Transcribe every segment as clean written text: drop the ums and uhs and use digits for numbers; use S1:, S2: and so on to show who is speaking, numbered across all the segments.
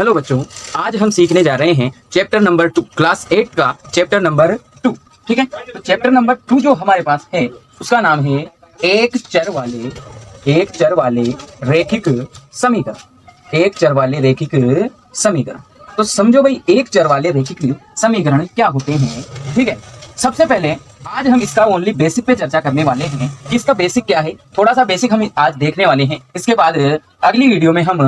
S1: Hello बच्चों, आज हम सीखने जा रहे हैं चैप्टर नंबर 2 क्लास 8 का चैप्टर नंबर 2। ठीक है, तो चैप्टर नंबर 2 जो हमारे पास है उसका नाम है एक चर वाले रैखिक समीकरण। एक चर वाले रैखिक समीकरण। तो समझो भाई, एक चर वाले रैखिक समीकरण क्या होते हैं। ठीक है, सबसे पहले आज हम इसका ओनली बेसिक पे चर्चा करने वाले हैं कि इसका बेसिक क्या है। थोड़ा सा बेसिक हम आज देखने वाले हैं। इसके बाद अगली वीडियो में हम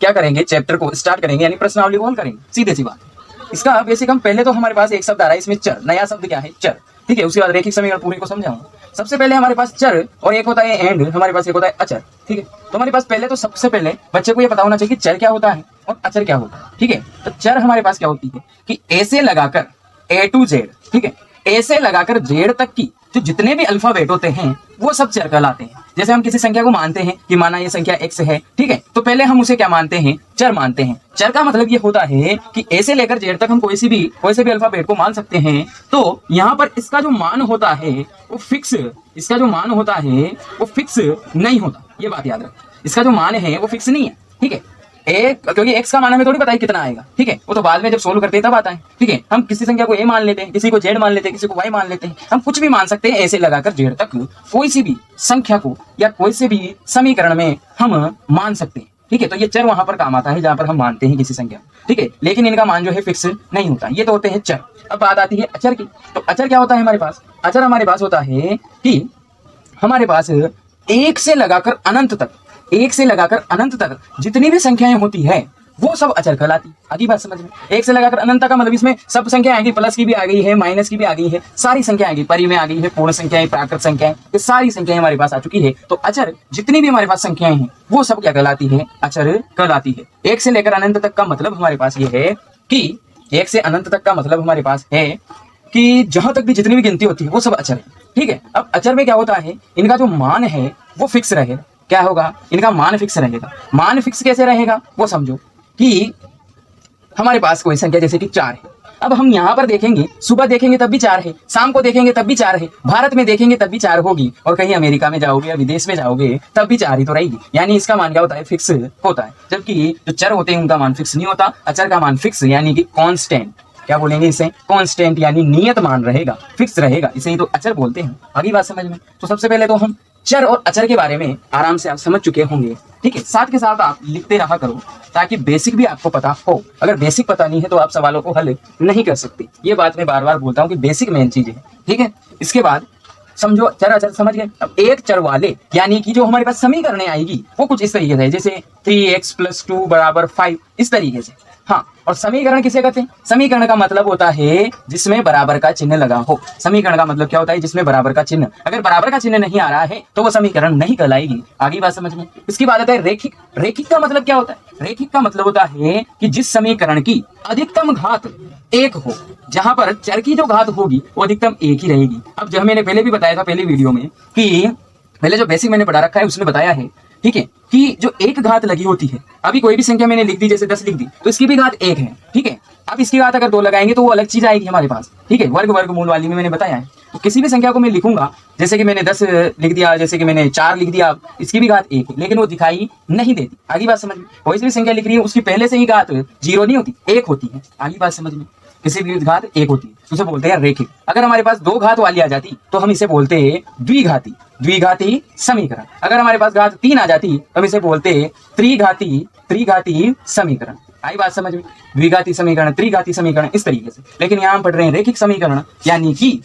S1: क्या करेंगे, चैप्टर को स्टार्ट करेंगे, यानी प्रश्नावली को हल करेंगे। सीधे सी बात। इसका बेसिक हम पहले तो हमारे पास एक शब्द आ रहा है इसमें चर, नया शब्द क्या है चर। ठीक है, उसके बाद रैखिक समीकरण पूरे को समझाऊंगा। सबसे पहले हमारे पास चर और एक होता है एंड, हमारे पास एक होता है अचर। ठीक है, तो हमारे पास पहले तो सबसे पहले बच्चे को ये पता होना चाहिए कि चर क्या होता है और अचर क्या होता है। ठीक है, तो चर हमारे पास क्या होती है कि ए से लगाकर ए टू जेड, ठीक है, ए से लगाकर जेड तक की जो जितने भी अल्फाबेट होते हैं वो सब चर कहलाते हैं। जैसे हम किसी संख्या को मानते हैं कि माना ये संख्या x है, ठीक है, तो पहले हम उसे क्या मानते हैं, चर मानते हैं। चर का मतलब ये होता है कि ए से लेकर जेड तक हम कोई से भी अल्फाबेट को मान सकते हैं। तो यहाँ पर इसका जो मान होता है वो फिक्स, इसका जो मान होता है वो फिक्स नहीं होता। ये बात याद रख, इसका जो मान है वो फिक्स नहीं है। ठीक है, क्योंकि x का मान हमें थोड़ी पता है कितना आएगा। ठीक है, वो तो बाद में जब सोल्व करते हैं तब आता है। ठीक है, हम किसी संख्या को a मान लेते हैं, किसी को z मान लेते हैं, किसी को y मान लेते हैं। हम कुछ भी मान सकते हैं ऐसे लगाकर z तक कोई सी भी संख्या को या कोई से भी समीकरण में हम मान सकते हैं। ठीक है, तो ये चर वहां पर काम आता है जहां पर हम मानते हैं किसी संख्या। ठीक है, लेकिन इनका मान जो है फिक्स नहीं होता। ये तो होते हैं चर। अब बात आती है अचर की। तो अचर क्या होता है हमारे पास? अचर हमारे पास होता है कि हमारे पास एक से लगाकर अनंत तक जितनी भी संख्याएं होती है वो सब अचर कहलाती। आगे बात समझ में? एक से लगाकर अनंत का मतलब इसमें सब संख्या आएगी, प्लस की भी आ गई है, माइनस की भी आ गई है, सारी संख्या आएगी, परी में आ गई है, पूर्ण संख्याएं, प्राकृत संख्याएं, ये सारी संख्याएं हमारे पास आ चुकी है। तो अचर जितनी भी हमारे पास संख्याएं हैं वो सब क्या कहलाती है, अचर कहलाती है। एक से लेकर अनंत तक का मतलब हमारे पास ये है कि एक से अनंत तक का मतलब हमारे पास है कि जहां तक भी जितनी भी गिनती होती है वो सब अचर है। ठीक है, अब अचर में क्या होता है, इनका जो मान है वो फिक्स रहेगा। क्या होगा? इनका मान फिक्स रहेगा। मान फिक्स कैसे रहेगा वो समझो कि हमारे पास कोई संख्या जैसे कि 4 है। अब हम यहाँ पर देखेंगे, सुबह देखेंगे तब भी 4 है, शाम को देखेंगे तब भी 4 है, भारत में देखेंगे तब भी 4 होगी, और कहीं अमेरिका में जाओगे या विदेश में जाओगे तब भी 4 ही तो रहेगी। यानी इसका मान क्या होता है, फिक्स होता है। जबकि जो चर होते हैं उनका मान फिक्स नहीं होता। अचर का मान फिक्स यानी कि कांस्टेंट, क्या बोलेंगे इसे, कांस्टेंट यानी नियत मान रहेगा, फिक्स रहेगा, इसे ही तो अचर बोलते हैं। आगे बात समझ में? तो सबसे पहले तो हम चर और अचर के बारे में आराम से आप समझ चुके होंगे। ठीक है, साथ के साथ आप लिखते रहा करो ताकि बेसिक भी आपको पता हो। अगर बेसिक पता नहीं है तो आप सवालों को हल नहीं कर सकते। ये बात मैं बार बार बोलता हूँ कि बेसिक मेन चीज है। ठीक है, इसके बाद समझो चर अचर समझ गए। अब एक चर वाले यानी कि जो हमारे पास समीकरण आएगी वो कुछ इस तरीके से, जैसे 3x + 2 = 5, इस तरीके से। हाँ, और समीकरण किसे कहते हैं? समीकरण का मतलब होता है जिसमें बराबर का चिन्ह लगा हो। समीकरण का मतलब क्या होता है? जिसमें बराबर का चिन्ह, अगर बराबर का चिन्ह नहीं आ रहा है तो वो समीकरण नहीं कहलाएगी। आगे बात समझ में? इसकी बात आता है रैखिक। रैखिक का मतलब क्या होता है? रैखिक का मतलब होता है कि जिस समीकरण की अधिकतम घात 1 हो, जहां पर चर की जो घात होगी वो अधिकतम 1 ही रहेगी। अब जो मैंने पहले भी बताया था पहली वीडियो में कि पहले जो बेसिक मैंने पढ़ा रखा है उसने बताया है, ठीक है, कि जो एक घात लगी होती है, अभी कोई भी संख्या मैंने लिख दी, जैसे 10 लिख दी, तो इसकी भी घात 1 है। ठीक है, अब इसकी घात अगर 2 लगाएंगे तो वो अलग चीज आएगी हमारे पास। ठीक है, वर्गमूल वाली में मैंने बताया है। तो किसी भी संख्या को मैं लिखूंगा, जैसे कि मैंने 10 लिख दिया, जैसे कि मैंने 4 लिख दिया, इसकी भी घात 1 है, लेकिन वो दिखाई नहीं देती। आगे बात समझ में? कोई सी भी संख्या लिख रही है उसकी पहले से ही घात 0 नहीं होती, 1 होती है। आगे बात समझ में? किसी भी घात 1 होती है, उसे बोलते हैं रैखिक। अगर हमारे पास 2 घात वाली आ जाती तो हम इसे बोलते हैं द्विघाती समीकरण। अगर हमारे पास घात 3 आ जाती तो हम इसे बोलते हैं त्रिघाती समीकरण। आई बात समझ में? द्विघाती समीकरण, त्रिघाती समीकरण, इस तरीके से। लेकिन यहाँ हम पढ़ रहे हैं रैखिक समीकरण, यानी कि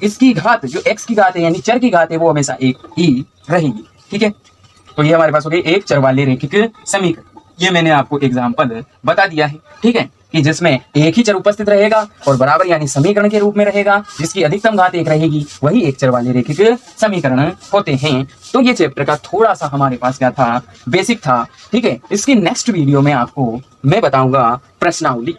S1: इसकी घात जो x की घात है यानी चर की घात है वो हमेशा 1 ही रहेगी। ठीक है, तो ये हमारे पास हो गए एक चर वाले रैखिक समीकरण। ये मैंने आपको एग्जाम्पल बता दिया है। ठीक है, कि जिसमें एक ही चर उपस्थित रहेगा और बराबर यानी समीकरण के रूप में रहेगा, जिसकी अधिकतम घात 1 रहेगी, वही एक चर वाले रैखिक समीकरण होते हैं। तो ये चैप्टर का थोड़ा सा हमारे पास क्या था, बेसिक था। ठीक है, इसकी नेक्स्ट वीडियो में आपको मैं बताऊंगा प्रश्नावली।